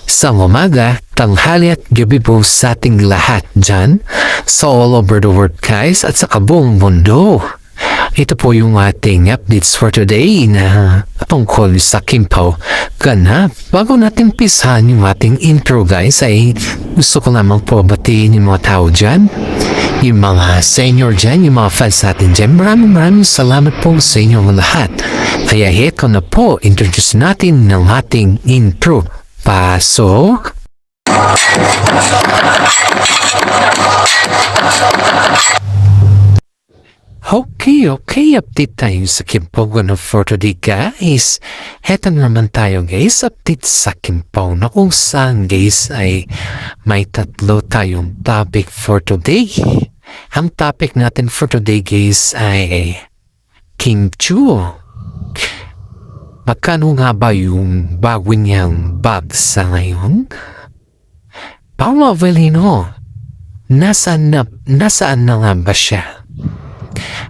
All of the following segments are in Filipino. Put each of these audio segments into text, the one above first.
Sa umaga, tanghali at gabi po sa ating lahat dyan sa all over the world guys at sa kabuong mundo. Ito po yung ating updates for today na tungkol sa Kimpaw ganap. Bago natin pisahan yung ating intro guys ay gusto ko lamang po batiin yung mga tao dyan. Yung mga senior dyan, yung mga fans natin dyan. Maraming salamat po sa inyong lahat. Kaya heto na po, introduce natin ng ating intro. Pasok! Okay, update tayo sa Kimpaw for today guys. Heto naman tayo guys, update sa Kimpaw na kung saan guys ay may tatlo tayong topic for today. Ang topic natin for today guys ay Kim Chu. Magkano nga ba yung bago niyang bag sa ngayon? Paolo Avellino, nasaan na nga ba siya?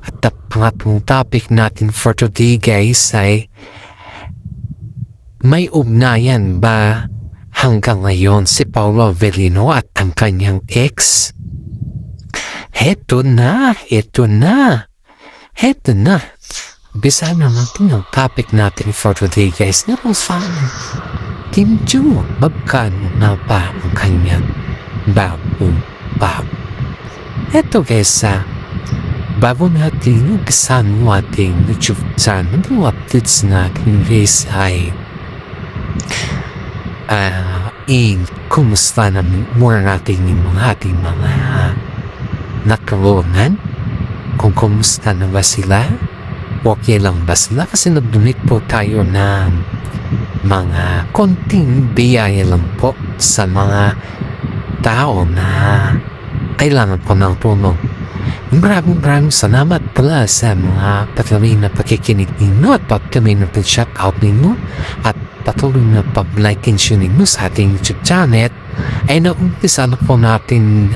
At ang pangatlong topic natin for today guys ay may ugnayan ba hanggang ngayon si Paolo Avellino at ang kanyang ex? Heto na. Bisa na natin ang topic natin for today guys. Na kung saan Kim Chu, magkano na ba ang kanyang bagong bag? Heto guys, bago natin ugisan mo ating YouTube channel, yung updates natin guys ay kumusta na muna natin yung ating mga nakaroonan? Kung kumusta na ba sila? Okay lang ba sila? Kasi nag-donate po tayo ng mga konting biyaya lang po sa mga tao na kailangan po ng tulong. Maraming salamat pala sa mga patuloy na pakikinig ninyo at patuloy na pag-shout out ninyo at patuloy na pag-like and share ninyo sa ating YouTube channel ay naumpisa na po natin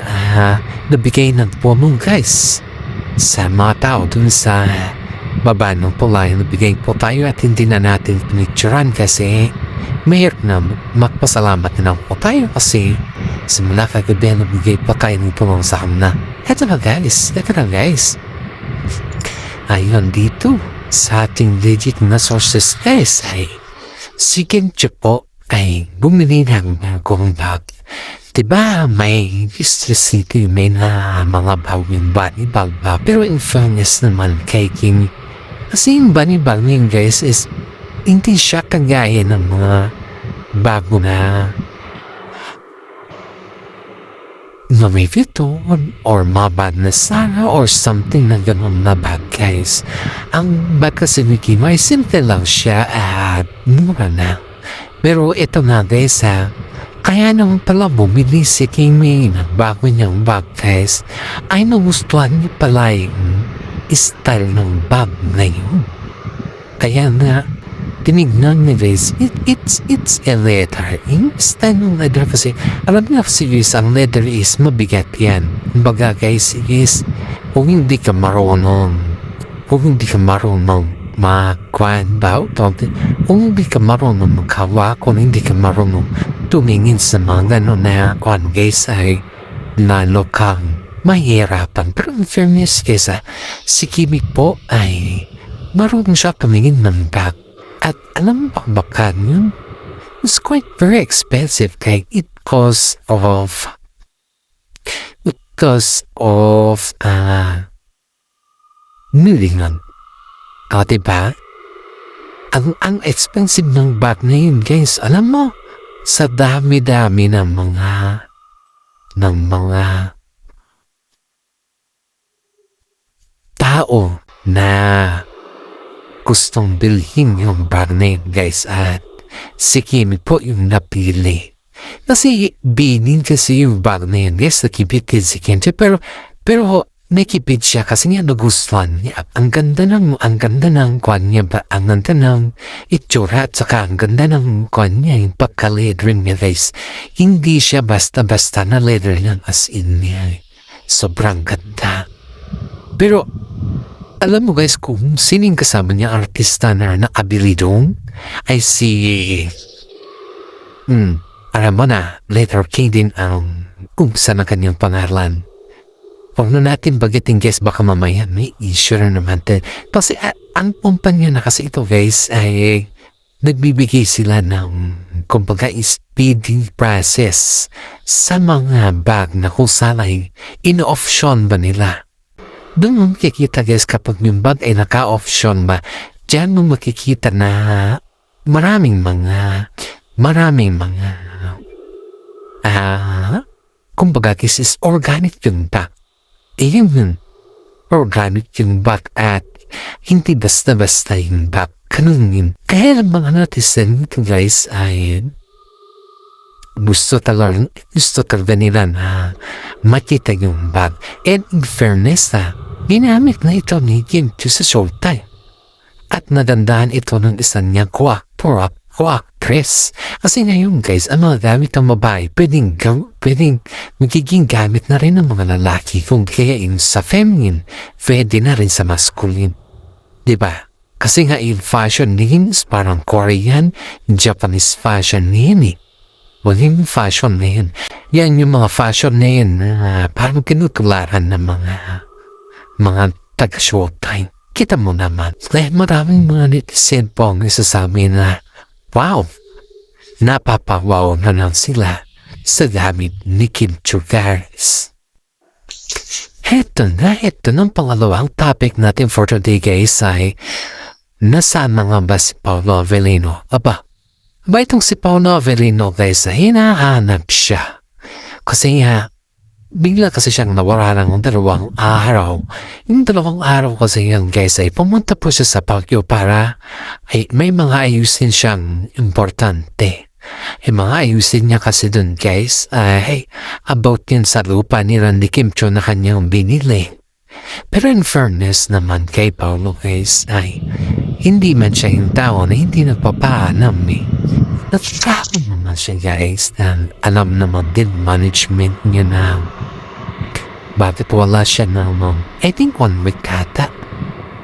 nabigay ng tulong guys sa mga tao dun sa baba ng tulay. Nabigay po tayo at hindi na natin pinicturan kasi mahirap na magpasalamat na po tayo kasi simula kagabi nabigay pa tayo ng tulong sa kanila. Ito na guys. Ayun dito sa ating legit na sources guys ay si Kim Chu po ay bumili ng bagong bag. Diba may distress city may na mga bagong bunny bag ba? Pero in fairness naman kay Kim, kasi yung bunny bag niya guys is hindi siya kagaya ng mga bago na may Vuitton or mabad na Zara or something na gano'n na bag guys. Ang bag kasi ni Kim ay simple lang siya at mura na. Pero ito na guys kaya naman pala bumili si Kimi ng bago niyang bag guys ay nagustuhan niya pala yung style ng bag na yun. Kaya na tinignan niya guys, it's a leather. Yung style ng leather kasi alam niya kasi guys ang leather is mabigat yan. Kumbaga guys is kung hindi ka marunong kung hindi ka marunong maghawa, kung hindi ka marunong tumingin sa mga gano'n na guys ay lalo kang mahirapan. Pero in fairness guys si Kimi po ay marunong siya tumingin ng bag. At alam mo ba bakit yun? It's quite very expensive kaya it cost of million. Diba? Ang expensive ng bag na yun guys. Alam mo, sa dami-dami ng mga tao na gustong bilhin yung bag na yun guys at si Kimi po yung napili. Kasi bilhin kasi yung bag na yun guys, nakipid si Kimi pero nakipid siya kasi nga nagustuhan niya. Ang ganda ng kwan niya ba? Ang ganda ng itsura at saka ang ganda ng kwan niya, yung pagka-leather niya guys. Hindi siya basta-basta na leather niya as in niya. Sobrang ganda. Pero alam mo guys kung sining kasama niya artista na nakabili doon ay si Alam mo na, letter K din ang kung saan ang kanyang pangalan. Huwag na natin bagitin guys, baka mamaya may issue na naman din. Kasi ang kumpanya na kasi ito guys ay nagbibigay sila ng kumbaga speedy process sa mga bag na kung saan ay in-option ba nila. Doon mo makikita guys kapag yung bag ay naka-option ba, dyan mo makikita na maraming mga kumbaga guys is organic yung bag. Yun, organic yung bag at hindi basta-basta yung bag. Ganun yun. Kaya ang mga netizen guys ay gusto talaga nila na makita yung bag. And in fairness ginamit na ito ni Kim Chiu sa showtime. At nadandahan ito ng isang niyang actress. Kasi ngayon guys, ang mga gamit ng babae, pwedeng magiging gamit na rin ng mga lalaki. Kung kaya yung sa feminine, pwede na rin sa masculine. Diba? Kasi nga yung fashion names, parang Korean, Japanese fashion name. Yung fashion na yun. Yan yung mga fashion na yun parang kinutularan ng mga taga-showtime. Kita mo naman. Kaya maraming mga netizen po ang isasabi na, wow, napapawaw na lang sila sa gamit ni Kim Chiu guys. Ito ng pangalawang topic natin for today guys ay nasaan na nga ba si Paolo Avellino? Aba itong si Paolo Avellino guys ay hinahanap siya. Kasi bigla kasi siyang nawala ng 2 araw. Yung 2 araw kasi yan guys ay pumunta po siya sa Baguio para ay may mga ayusin siyang importante. Yung mga ayusin niya kasi dun guys ay about yan sa lupa ni Randy Kim Chiu na kanyang binili. Pero in fairness naman kay Paolo guys ay hindi man siya yung tao na hindi nagpapaalam Nagtako naman siya guys na alam naman din management niya na bakit wala siya na I think 1 week kata.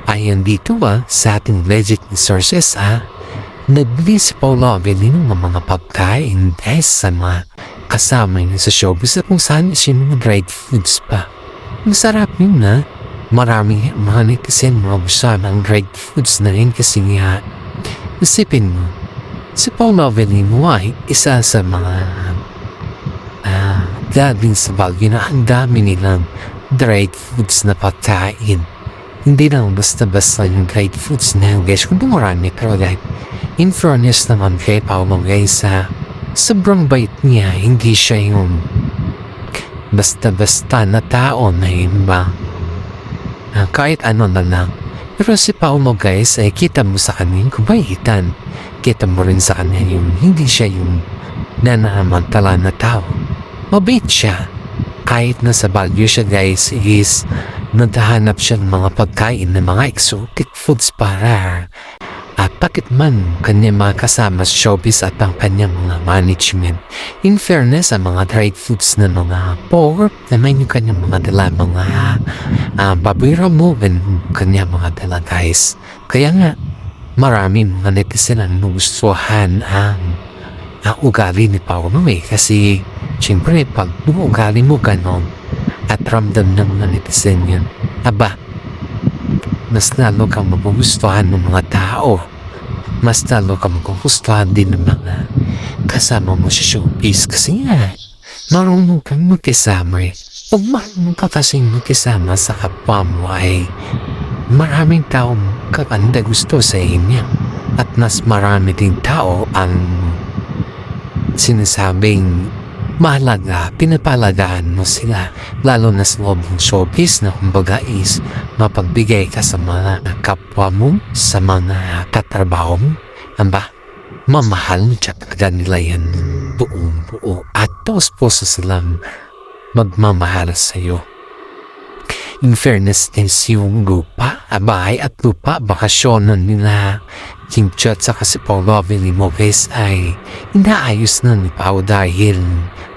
Ayan dito sa ating legit sources nagbili si Paolo Avellino ng mga pagkain guys sa mga kasama niya sa showbiz at kung saan siya mga dried foods pa. Masarap yun maraming mga netizen mga gusto ng dried foods na rin kasi nga isipin mo si Paolo Avellino ay isa sa mga galing sa Baguio na ang dami nilang dried foods na pagkain. Hindi lang basta-basta yung dried foods na yung guys kung marami pero like in fairness naman kay Paolo guys sobrang bait niya, hindi siya yung basta-basta na tao na yun ba kahit ano na lang. Pero si Paolo guys ay kita mo sa kanya yung kubaitan. Kita mo rin sa kanya yung hindi siya yung nanamantala na tao. Mabait siya. Kahit na sa Baguio siya guys is naghahanap siya ng mga pagkain ng mga exotic foods para at bakit man kanya mga kasama sa showbiz at ang kanyang mga management. In fairness, ang mga dried foods na mga pork na may yung kanyang mga dala, mga baboy ramo, kanyang mga dala guys. Kaya nga, marami mga netizen ang gustuhan ang ugali ni Paolo kasi siyempre pag ugali mo ganon at ramdam ng mga netizen yun, mas lalo kang magugustuhan ng mga tao. Mas lalo kang magugustuhan din ng mga kasama mo sa showbiz kasi nga marunong kang magkisama Pag marunong ka kasing magkisama sa kapwa mo ay maraming taong kakanda gusto sa inyo at mas marami ding tao ang sinasabing mahalaga, pinapalagaan mo sila lalo na sa loob ng showbiz na kumbaga is mapagbigay ka sa mga kapwa mo, sa mga katrabaho mo, mamahal mo siya talaga nila yan buong buo at tos puso silang magmamahal sa iyo. In fairness din yung lupa, bahay at lupa, bakasyonan nila Kim Chiu at saka si Paolo Avellino guys ay inaayos na ni Pao dahil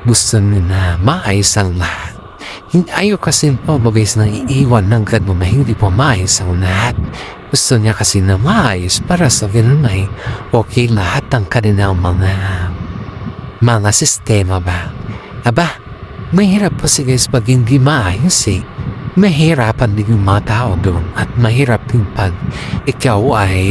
gusto nila maayos ang lahat. Ayaw kasi Paolo guys na iiwan ng gano'n na hindi po maayos ang lahat. Gusto niya kasi na maayos para sa gano'n ay okay lahat ang kanilang mga mga sistema ba? Aba, mahirap po si guys pag hindi maayos eh. Mahirapan din yung mga tao doon at mahirap din pag ikaw ay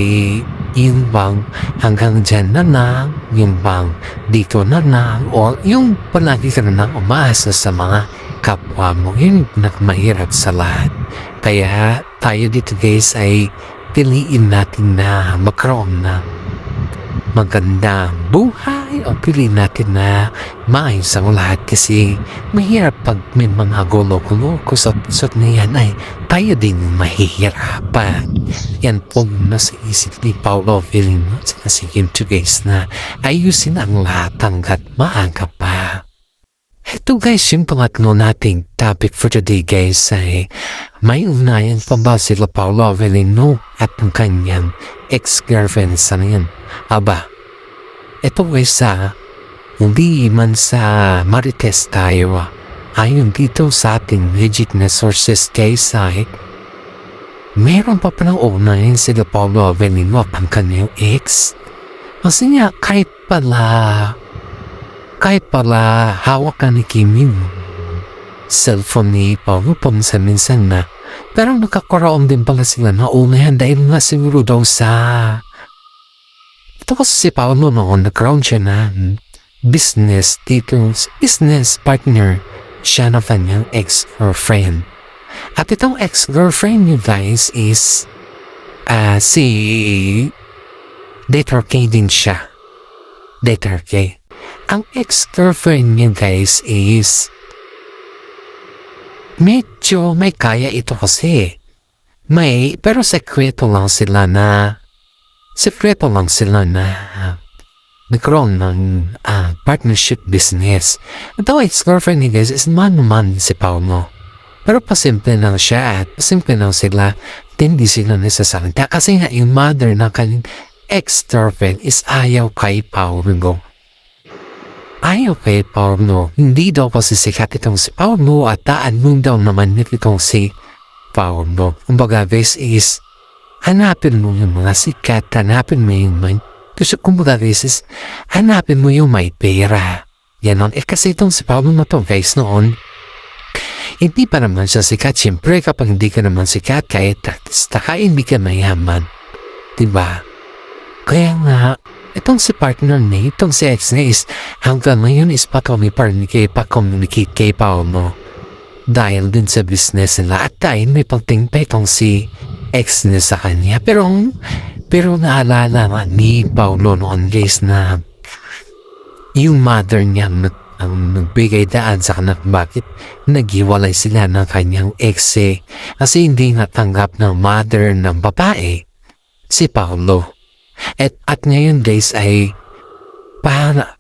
yung bang hanggang dyan na lang, yung bang dito na lang, o yung palagi ka na lang umaasa sa mga kapwa mo. Yun yung pinakamahirap sa lahat. Kaya tayo dito guys ay piliin natin na magkaroon ng magandang buhay o piliin natin na maayos ang lahat kasi mahirap pag may mga gulo-gulo kusot-kusot na yan ay tayo din mahihirapan. Yan po nasa isip ni Paolo Avellino at si Kim guys na ayusin ang lahat hanggat maaga pa. Ito guys, yung pangatlo nating topic for today guys ay may ugnayan pa ba sila Paolo Avellino at ang kanyang ex-girlfriend sa yan? Aba, ito guys hindi man sa marites tayo ayon dito sa ating legit na sources guys ay meron pa palang ugnayan sila Paolo Avellino at ang kanyang ex. Kasi nga kahit pala hawak ka ni Kim yung cellphone ni Paolo paminsan-minsan na pero nakakaraon din pala sila na unahan dahil nga siguro daw sa ito kasi si Paolo noon nagkaroon siya ng business partner siya ng kanyang ex-girlfriend at itong ex-girlfriend niyo guys is si Dater K din siya. Dater K. Ang ex-girlfriend niya guys is medyo may kaya ito kasi. Pero sekreto lang sila na nagkaroon ng partnership business. Ito ex-girlfriend niya guys is man si Paolo. Pero pasimple lang siya at pasimple lang sila. Hindi sila nasasalita kasi nga yung mother ng kanyang ex-girlfriend is ayaw kay Paolo. Hindi daw kasi sikat itong si Paolo at taanong daw naman itong si Paolo. Kumbaga, this is hanapin mo yung mga sikat, hanapin mo yung hanapin mo yung may pera. Yanon. Kasi itong si Paolo na to guys noon, hindi pa naman siya sikat. Siyempre kapag hindi ka naman sikat, kahit hindi ka mayaman. Diba? Kaya nga, itong si partner niya, itong si ex niya is hanggang ngayon is pa-communicate kay Paolo. Dahil din sa business nila at dahil may pagtingpa itong si ex niya sa kanya. Pero naalala ni Paolo noon guys na yung mother niya ang nagbigay daan sa kanya bakit naghiwalay sila ng kanyang ex kasi hindi natanggap ng mother ng babae si Paolo. At ngayon guys ay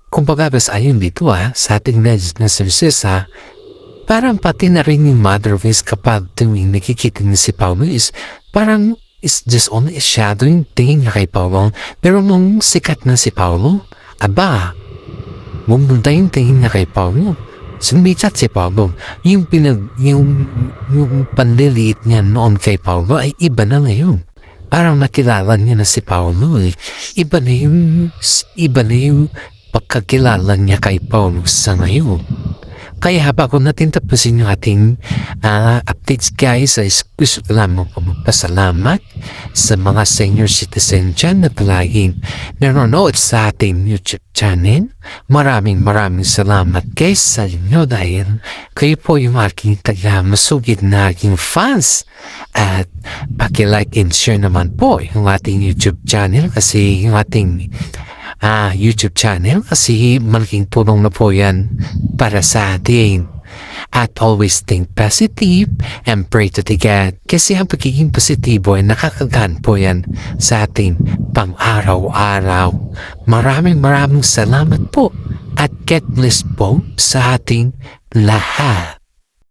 kumbaga ayon dito sa ating legend na sources parang pati na rin yung mother guys kapag tuwing nakikita niya si Paolo is parang is just only a shadow yung tingin niya kay Paolo. Pero nung sikat na si Paolo, bumunda yung tingin niya kay Paolo. Sumikat si Paolo. Yung panliliit niya noon kay Paolo ay iba na ngayon. Parang nakilala niya na si Paolo Iba na yung pagkakilala niya kay Paolo sa ngayon. Kaya bago natin tapusin yung ating updates guys, ay gusto ko lamang magpasalamat sa mga senior citizen dyan na palaging nanonood sa ating YouTube channel. Maraming salamat guys sa inyo dahil kayo po yung aking taga-masugid na aking fans. At paki-like and share naman po yung ating YouTube channel kasi yung ating YouTube channel kasi malaking tulong na po yan para sa atin. At always think positive and pray to the God kasi ang pagiging positibo ay nakakagaan po yan sa ating pang-araw-araw. Maraming salamat po at God bless po sa ating lahat.